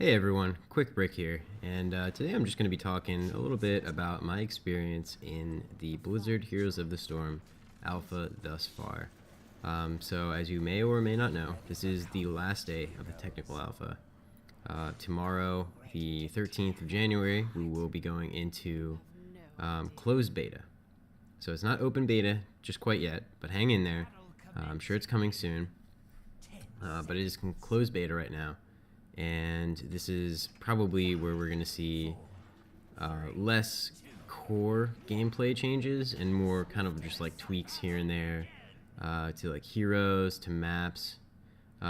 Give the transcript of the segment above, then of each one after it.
Hey everyone, quick break here, and today I'm just going to be talking a little bit about my experience in the Blizzard Heroes of the Storm alpha thus far. So as you may or may not know, this is the last day of the technical alpha. Tomorrow, the 13th of January, we will be going into closed beta. So it's not open beta just quite yet, but hang in there. I'm sure it's coming soon, but it is closed beta right now. And this is probably where we're going to see less core gameplay changes and more kind of just like tweaks here and there to like heroes, to maps.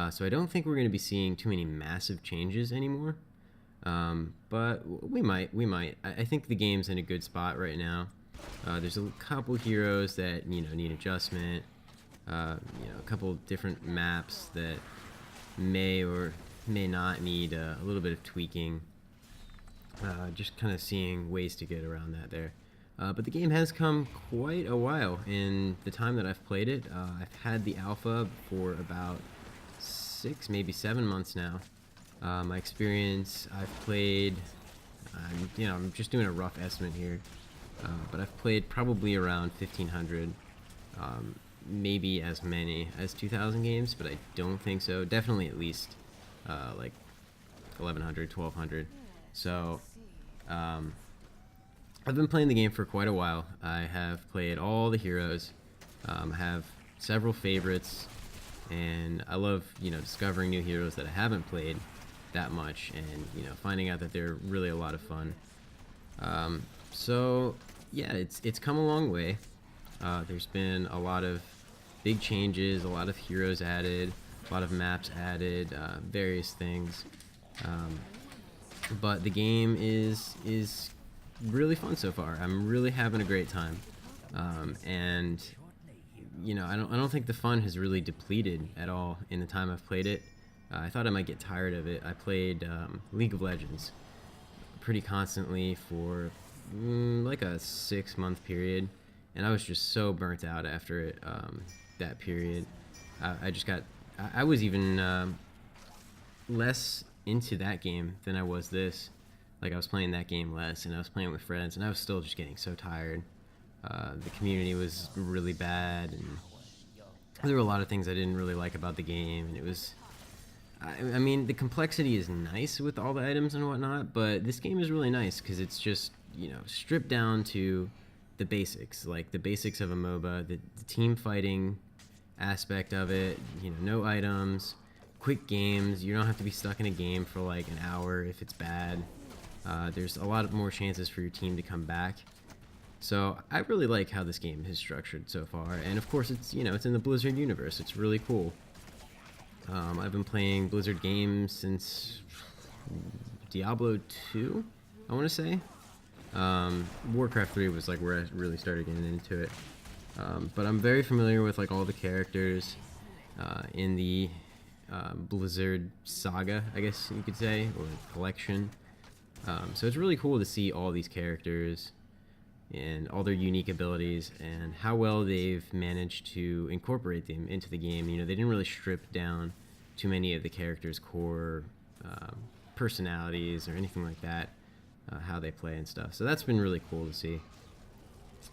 So I don't think we're going to be seeing too many massive changes anymore, but we might. I think the game's in a good spot right now. There's a couple heroes that need adjustment. A couple different maps that may or may not need a little bit of tweaking. Just kind of seeing ways to get around that there. But the game has come quite a while in the time that I've played it. I've had the alpha for about 6, maybe 7 months now. My experience, I've played, I'm just doing a rough estimate here, but I've played probably around 1,500, maybe as many as 2,000 games, but I don't think so. Definitely at least like 1,100, 1,200. So I've been playing the game for quite a while. I have played all the heroes. I have several favorites, and I love discovering new heroes that I haven't played that much, and finding out that they're really a lot of fun. So yeah, it's come a long way. There's been a lot of big changes, a lot of heroes added, a lot of maps added, various things. But the game is really fun so far. I'm really having a great time, and I don't think the fun has really depleted at all in the time I've played it. I thought I might get tired of it. I played League of Legends pretty constantly for like a 6-month period, and I was just so burnt out after it. That period, I was even less into that game than I was this. Like, I was playing that game less, and I was playing with friends, and I was still just getting so tired. The community was really bad, and there were a lot of things I didn't really like about the game, and it was... I mean, the complexity is nice with all the items and whatnot, but this game is really nice because it's just, stripped down to the basics, like the basics of a MOBA, the team fighting aspect of it, no items, quick games. You don't have to be stuck in a game for like an hour if it's bad. There's a lot more chances for your team to come back. So I really like how this game is structured so far, and of course it's it's in the Blizzard universe. It's really cool. I've been playing Blizzard games since Diablo 2, I want to say. Warcraft 3 was like where I really started getting into it. But I'm very familiar with like all the characters in the Blizzard saga, I guess you could say, or collection. So it's really cool to see all these characters and all their unique abilities and how well they've managed to incorporate them into the game. They didn't really strip down too many of the characters' core personalities or anything like that, how they play and stuff. So that's been really cool to see.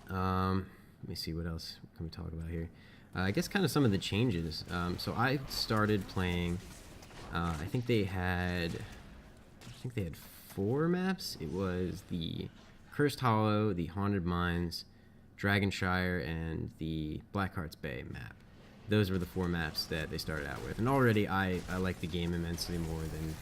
Let me see, what else can we talk about here? I guess kind of some of the changes. So I started playing, I think they had 4 maps. It was the Cursed Hollow, the Haunted Mines, Dragonshire, and the Blackheart's Bay map. Those were the 4 maps that they started out with. And already I like the game immensely more than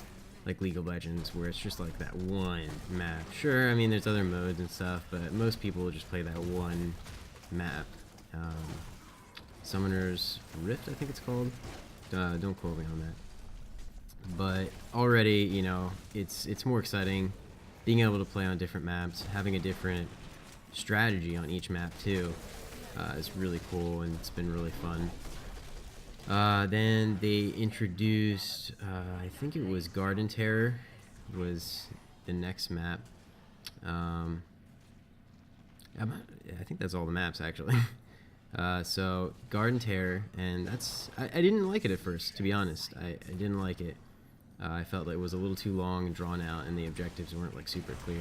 like League of Legends, where it's just like that one map. Sure, I mean there's other modes and stuff, but most people just play that one map. Summoner's Rift, I think it's called. Don't quote me on that. But already, it's more exciting being able to play on different maps, having a different strategy on each map too. Is really cool, and it's been really fun. Then they introduced, I think it was Garden Terror was the next map. I think that's all the maps actually. So Garden Terror, and I didn't like it at first, to be honest. I didn't like it. I felt like it was a little too long and drawn out, and the objectives weren't like super clear.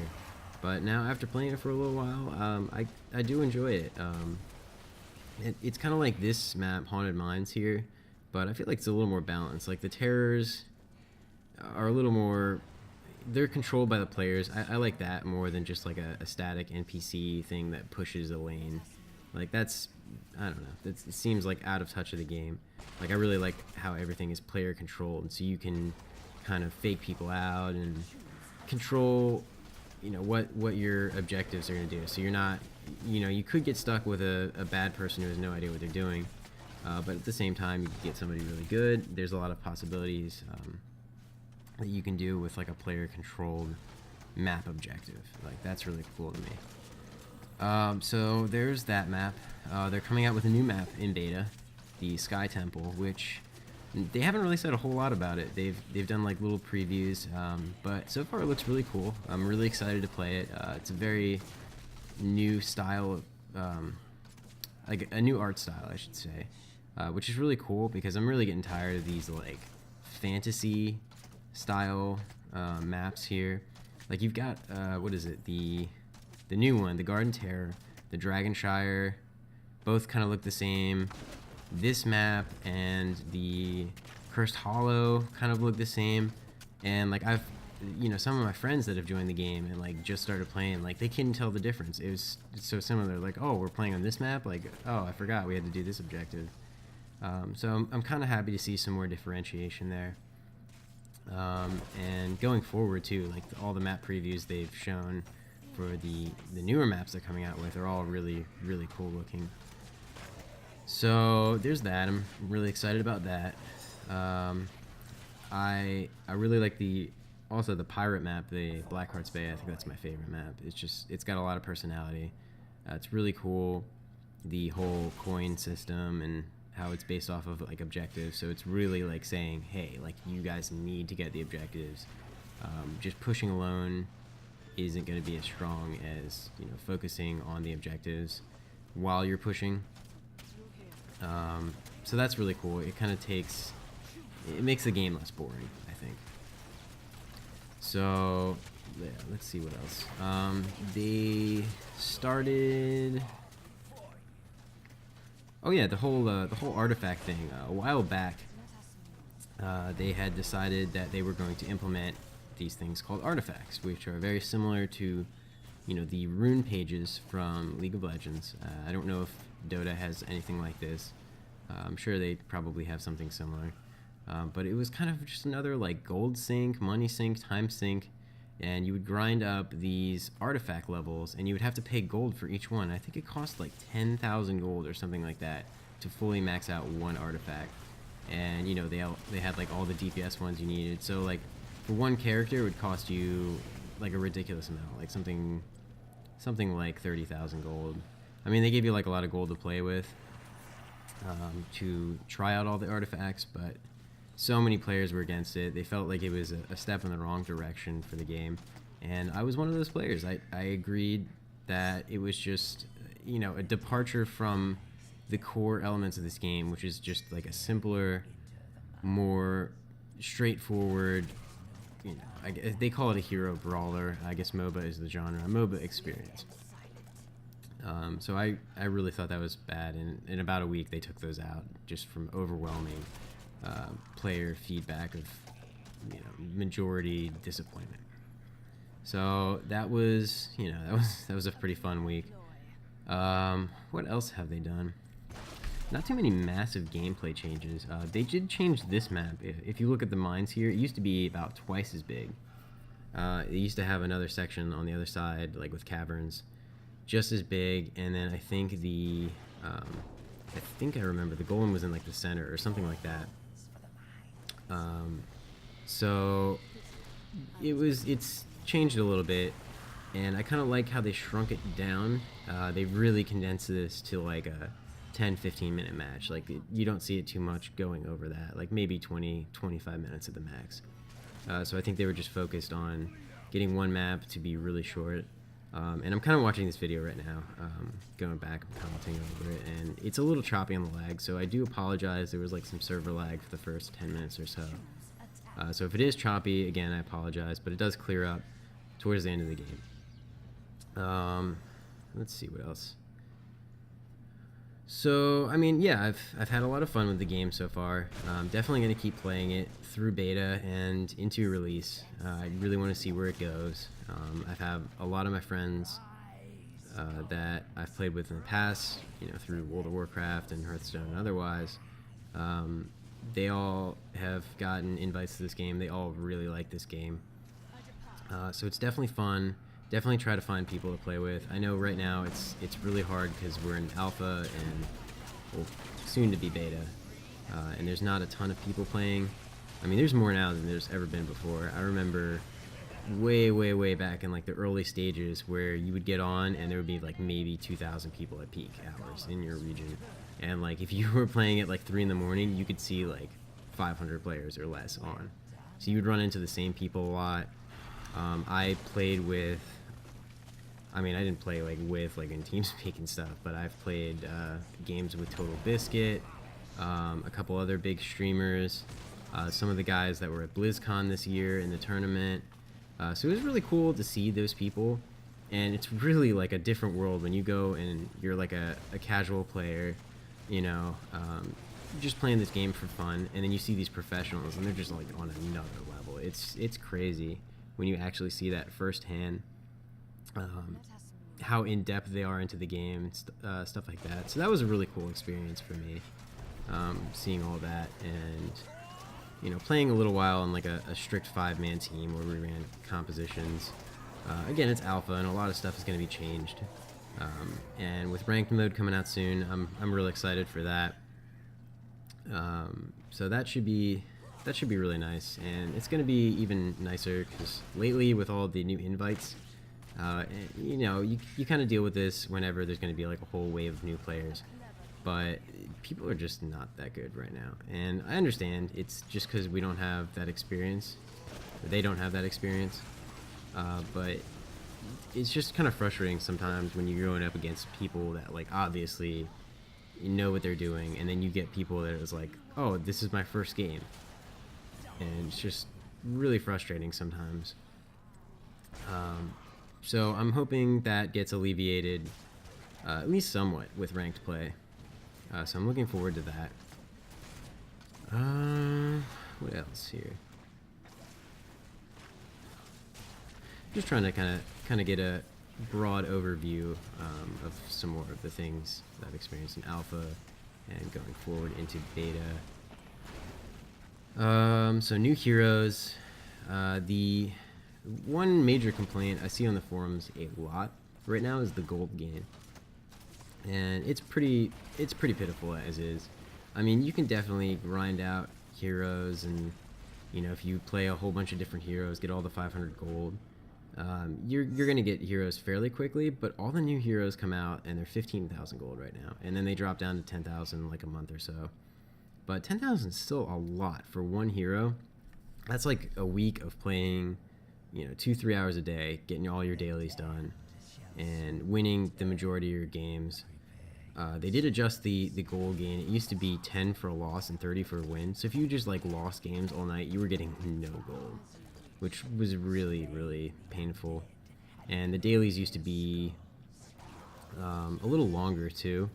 But now, after playing it for a little while, I do enjoy it. It's kind of like this map, Haunted Mines here, but I feel like it's a little more balanced. Like the terrors are a little more, they're controlled by the players. I like that more than just like a static NPC thing that pushes a lane. Like that's, I don't know, it seems like out of touch of the game. Like I really like how everything is player controlled, so you can kind of fake people out and control, you know, what your objectives are going to do. So you're not, you know, you could get stuck with a bad person who has no idea what they're doing, but at the same time you could get somebody really good. There's a lot of possibilities that you can do with like a player controlled map objective. Like that's really cool to me. So there's that map. They're coming out with a new map in beta, the Sky Temple, which they haven't really said a whole lot about it. They've done like little previews, but so far it looks really cool. I'm really excited to play it. It's a very new style, like a new art style, I should say, which is really cool because I'm really getting tired of these like fantasy style maps here. Like you've got what is it, the new one, the Garden Terror, the Dragonshire, both kind of look the same. This map and the Cursed Hollow kind of look the same, and like I've, you know, some of my friends that have joined the game and like just started playing, like they couldn't tell the difference. It's so similar. Like, oh, we're playing on this map, like, oh, I forgot we had to do this objective. So I'm kind of happy to see some more differentiation there. And going forward too, like all the map previews they've shown for the newer maps they're coming out with are all really cool looking. So there's that. I'm really excited about that. I really like the pirate map, the Blackheart's Bay. I think that's my favorite map. It's got a lot of personality. It's really cool, the whole coin system and how it's based off of like objectives. So it's really like saying, hey, like you guys need to get the objectives. Just pushing alone isn't going to be as strong as, you know, focusing on the objectives while you're pushing. So that's really cool. It kind of makes the game less boring, I think. So yeah, let's see what else. They started. Oh yeah, the whole artifact thing. A while back, they had decided that they were going to implement these things called artifacts, which are very similar to, you know, the rune pages from League of Legends. I don't know if Dota has anything like this. I'm sure they probably have something similar. But it was kind of just another like gold sink, money sink, time sink, and you would grind up these artifact levels, and you would have to pay gold for each one. I think it cost like 10,000 gold or something like that to fully max out one artifact. And you know, they had like all the DPS ones you needed. So like for one character, it would cost you like a ridiculous amount, like something like 30,000 gold. I mean, they gave you like a lot of gold to play with, to try out all the artifacts, but so many players were against it. They felt like it was a step in the wrong direction for the game, and I was one of those players. I agreed that it was just, you know, a departure from the core elements of this game, which is just like a simpler, more straightforward, you know, they call it a hero brawler. I guess MOBA is the genre, a MOBA experience. So I really thought that was bad, and in about a week they took those out just from overwhelming player feedback of, you know, majority disappointment. So that was, you know, that was a pretty fun week. What else have they done? Not too many massive gameplay changes. They did change this map. If you look at the mines here, it used to be about twice as big. It used to have another section on the other side, like with caverns, just as big, and then I think I remember the golem was in like the center or something like that. So it's changed a little bit, and I kind of like how they shrunk it down. They really condensed this to like a 10-15 minute match. Like you don't see it too much going over that, like maybe 20-25 minutes at the max. So I think they were just focused on getting one map to be really short. And I'm kind of watching this video right now, going back and commenting over it, and it's a little choppy on the lag, so I do apologize. There was like some server lag for the first 10 minutes or so. So if it is choppy, again, I apologize, but it does clear up towards the end of the game. Let's see what else. So, I mean, yeah, I've had a lot of fun with the game so far. I'm definitely going to keep playing it through beta and into release. I really want to see where it goes. I've had a lot of my friends that I've played with in the past, through World of Warcraft and Hearthstone and otherwise. They all have gotten invites to this game. They all really like this game. So it's definitely fun. Definitely try to find people to play with. I know right now it's really hard because we're in alpha and, well, soon to be beta, and there's not a ton of people playing. I mean, there's more now than there's ever been before. I remember way back in like the early stages where you would get on and there would be like maybe 2,000 people at peak hours in your region, and like if you were playing at like 3 in the morning, you could see like 500 players or less on. So you would run into the same people a lot. I played with, I mean, I didn't play like in TeamSpeak and stuff, but I've played games with Total Biscuit, a couple other big streamers, some of the guys that were at BlizzCon this year in the tournament. So it was really cool to see those people, and it's really like a different world when you go and you're like a casual player, just playing this game for fun, and then you see these professionals and they're just like on another level. It's crazy when you actually see that firsthand. How in-depth they are into the game, stuff like that. So that was a really cool experience for me, seeing all that, and playing a little while on like a strict 5-man team where we ran compositions. Again, it's alpha and a lot of stuff is going to be changed, and with ranked mode coming out soon, I'm really excited for that. So that should be really nice, and it's going to be even nicer because lately with all the new invites, you kind of deal with this whenever there's going to be like a whole wave of new players, but people are just not that good right now, and I understand it's just because we don't have that experience, or they don't have that experience, but it's just kind of frustrating sometimes when you're going up against people that like obviously know what they're doing, and then you get people that is like, oh, this is my first game, and it's just really frustrating sometimes. So I'm hoping that gets alleviated, at least somewhat, with ranked play. So I'm looking forward to that. What else here? Just trying to kind of get a broad overview of some more of the things that I've experienced in alpha and going forward into beta. So new heroes. The one major complaint I see on the forums a lot right now is the gold gain, and it's pretty pitiful as is. I mean, you can definitely grind out heroes, and if you play a whole bunch of different heroes, get all the 500 gold, you're gonna get heroes fairly quickly. But all the new heroes come out and they're 15,000 gold right now, and then they drop down to 10,000 in like a month or so. But 10,000 is still a lot for one hero. That's like a week of playing 2-3 hours a day, getting all your dailies done, and winning the majority of your games. They did adjust the goal gain. It used to be 10 for a loss and 30 for a win. So if you just like lost games all night, you were getting no gold, which was really painful. And the dailies used to be a little longer too.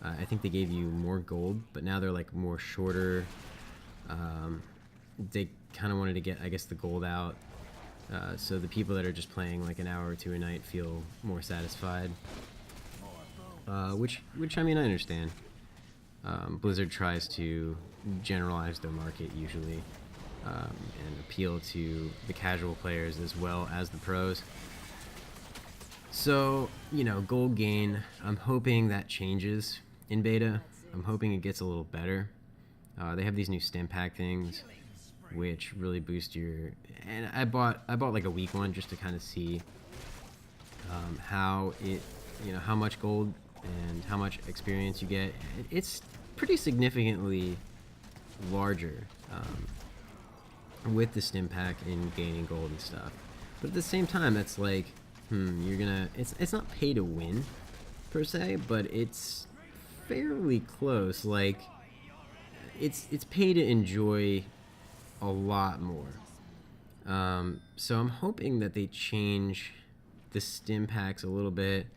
I think they gave you more gold, but now they're like more shorter. They kind of wanted to get, I guess, the gold out. So the people that are just playing like an hour or two a night feel more satisfied, which I mean, I understand. Blizzard tries to generalize their market usually, and appeal to the casual players as well as the pros. So gold gain, I'm hoping that changes in beta. I'm hoping it gets a little better. They have these new stim pack things, which really boost your, and I bought like a week one just to kind of see how it, how much gold and how much experience you get. It's pretty significantly larger with the stim pack in gaining gold and stuff, but at the same time it's like you're gonna, it's not pay to win per se, but it's fairly close. Like it's pay to enjoy a lot more. So I'm hoping that they change the stim packs a little bit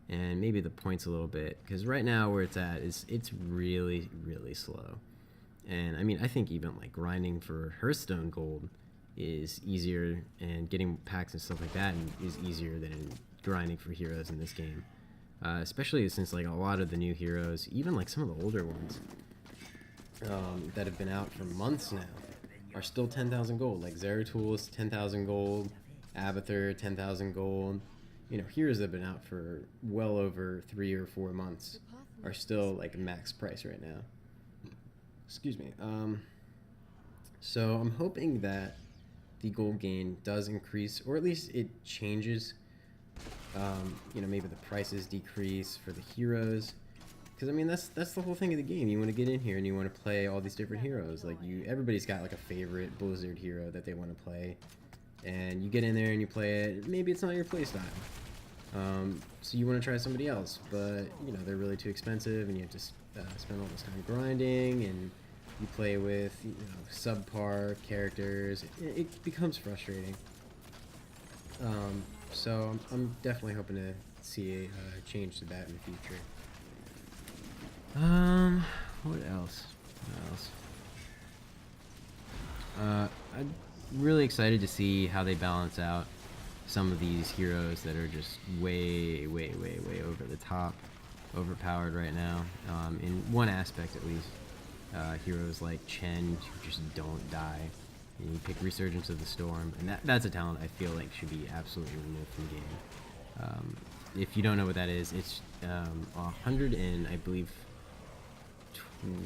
and maybe the points a little bit, because right now where it's at is it's really, really slow. And I mean, I think even like grinding for Hearthstone gold is easier, and getting packs and stuff like that is easier than grinding for heroes in this game. Especially since like a lot of the new heroes, even like some of the older ones that have been out for months now, are still 10,000 gold. Like Zeratul 10,000 gold, Abathur 10,000 gold. You know, heroes that have been out for well over 3 or 4 months are still like max price right now. Excuse me. So I'm hoping that the gold gain does increase, or at least it changes. You know, maybe the prices decrease for the heroes, because I mean that's the whole thing of the game. You want to get in here and you want to play all these different heroes. Like everybody's got like a favorite Blizzard hero that they want to play, and you get in there and you play it. Maybe it's not your playstyle, so you want to try somebody else, but you know they're really too expensive, and you have to spend all this time grinding, and you play with subpar characters. It becomes frustrating. So I'm definitely hoping to see a change to that in the future. What else? I'm really excited to see how they balance out some of these heroes that are just way over the top, overpowered right now. In one aspect, at least, heroes like Chen who just don't die. And you pick Resurgence of the Storm, and that's a talent I feel like should be absolutely removed from the game. If you don't know what that is, it's 100 and I believe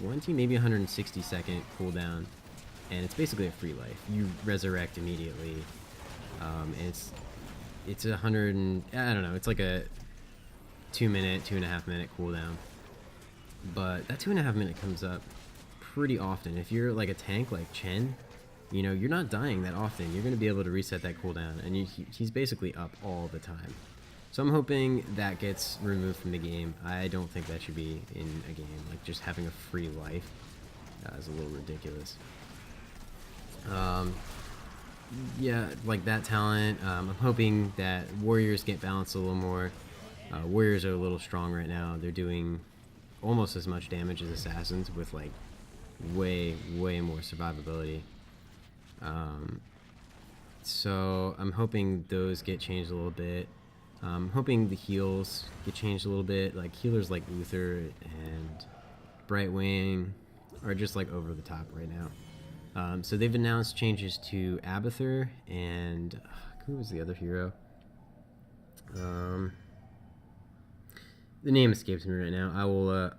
20, maybe 160 second cooldown, and it's basically a free life. You resurrect immediately. And it's 100 and I don't know. It's like a 2.5 minute cooldown, but that 2.5 minute comes up pretty often. If you're like a tank like Chen, you know, you're not dying that often. You're going to be able to reset that cooldown, and he's basically up all the time. So I'm hoping that gets removed from the game. I don't think that should be in a game. Like, just having a free life is a little ridiculous. Yeah, like that talent. I'm hoping that warriors get balanced a little more. Warriors are a little strong right now. They're doing almost as much damage as assassins, with like way more survivability. So I'm hoping those get changed a little bit. I'm hoping the heals get changed a little bit. Like healers like Abathur and Brightwing are just like over the top right now. So they've announced changes to Abathur and who was the other hero? The name escapes me right now.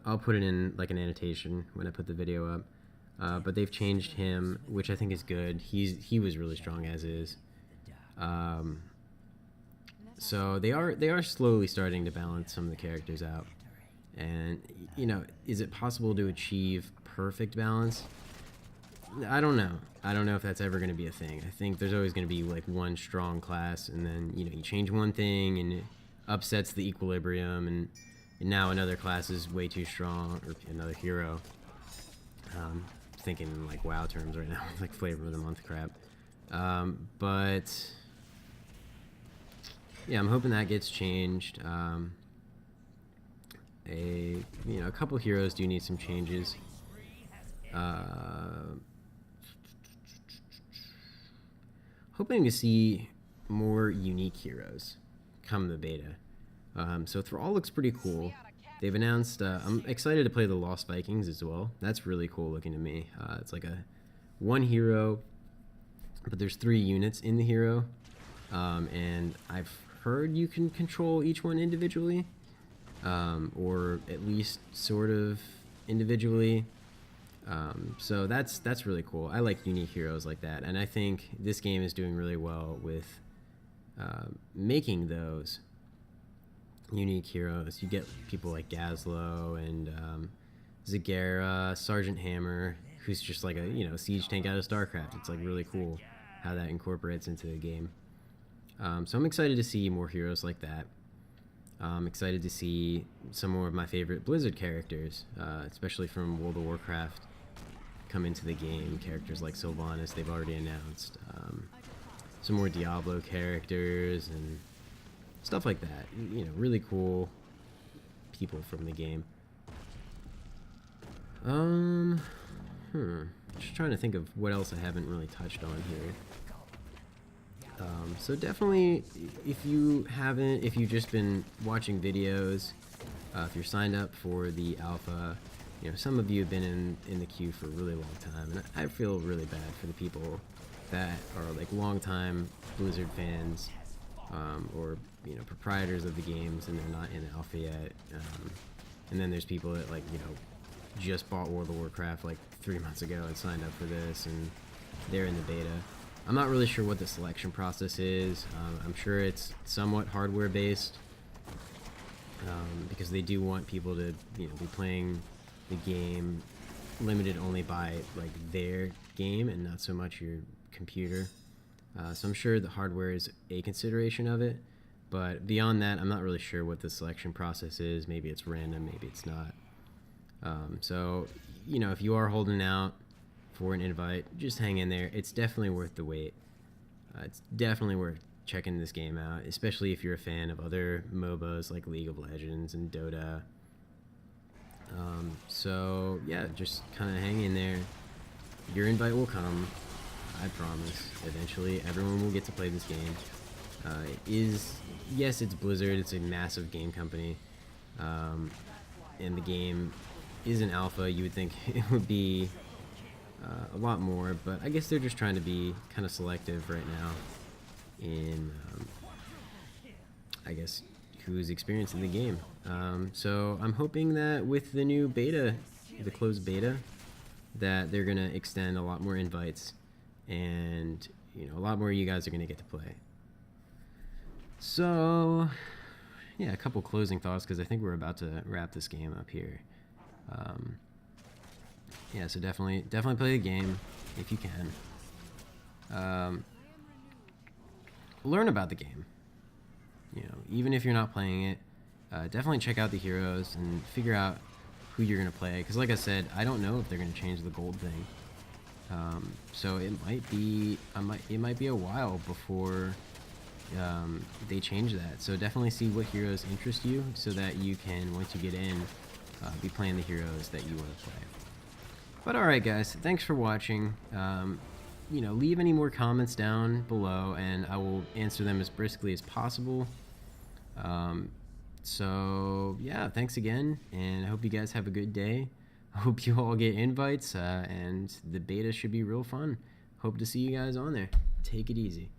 I'll put it in like an annotation when I put the video up. But they've changed him, which I think is good. He was really strong as is. So they are slowly starting to balance some of the characters out. And you know, is it possible to achieve perfect balance? I don't know. I don't know if that's ever going to be a thing. I think there's always going to be like one strong class, and then you know you change one thing and it upsets the equilibrium, and now another class is way too strong, or another hero. Thinking in like WoW terms right now, like flavor of the month crap. But yeah, I'm hoping that gets changed. A couple heroes do need some changes. Hoping to see more unique heroes come the beta. So Thrall looks pretty cool. They've announced, I'm excited to play the Lost Vikings as well. That's really cool looking to me. It's like one hero, but there's 3 units in the hero. And I've heard you can control each one individually, or at least sort of individually. So that's really cool. I like unique heroes like that, and I think this game is doing really well with making those unique heroes. You get people like Gazlo and Zagara, Sergeant Hammer, who's just like a siege tank out of StarCraft. It's like really cool how that incorporates into the game. So I'm excited to see more heroes like that. I'm excited to see some more of my favorite Blizzard characters, especially from World of Warcraft, come into the game. Characters like Sylvanas, they've already announced. Some more Diablo characters and stuff like that. You know, really cool people from the game. Just trying to think of what else I haven't really touched on here. So definitely, if you've just been watching videos, if you're signed up for the alpha, you know, some of you have been in the queue for a really long time, and I feel really bad for the people that are like long-time Blizzard fans, or, you know, proprietors of the games, and they're not in alpha yet. And then there's people that, like, you know, just bought World of Warcraft like 3 months ago and signed up for this, and they're in the beta. I'm not really sure what the selection process is. I'm sure it's somewhat hardware based, because they do want people to, you know, be playing the game limited only by like their game and not so much your computer. So I'm sure the hardware is a consideration of it, but beyond that, I'm not really sure what the selection process is. Maybe it's random, maybe it's not. So, you know, if you are holding out for an invite, just hang in there. It's definitely worth the wait. It's definitely worth checking this game out, especially if you're a fan of other MOBAs like League of Legends and Dota. So yeah, just kind of hang in there. Your invite will come, I promise. Eventually, everyone will get to play this game. Yes, it's Blizzard. It's a massive game company, and the game is an alpha. You would think it would be a lot more, but I guess they're just trying to be kind of selective right now in, I guess, who's experiencing the game. So I'm hoping that with the new beta, the closed beta, that they're gonna extend a lot more invites, and, you know, a lot more of you guys are gonna get to play. So yeah, a couple closing thoughts, because I think we're about to wrap this game up here. Yeah, so definitely play the game if you can. Learn about the game. You know, even if you're not playing it, definitely check out the heroes and figure out who you're gonna play. Because, like I said, I don't know if they're gonna change the gold thing. So it might be a while before they change that. So definitely see what heroes interest you, so that you can, once you get in, be playing the heroes that you want to play. But alright guys, thanks for watching. You know, leave any more comments down below and I will answer them as briskly as possible. So yeah, thanks again, and I hope you guys have a good day. I hope you all get invites, and the beta should be real fun. Hope to see you guys on there. Take it easy.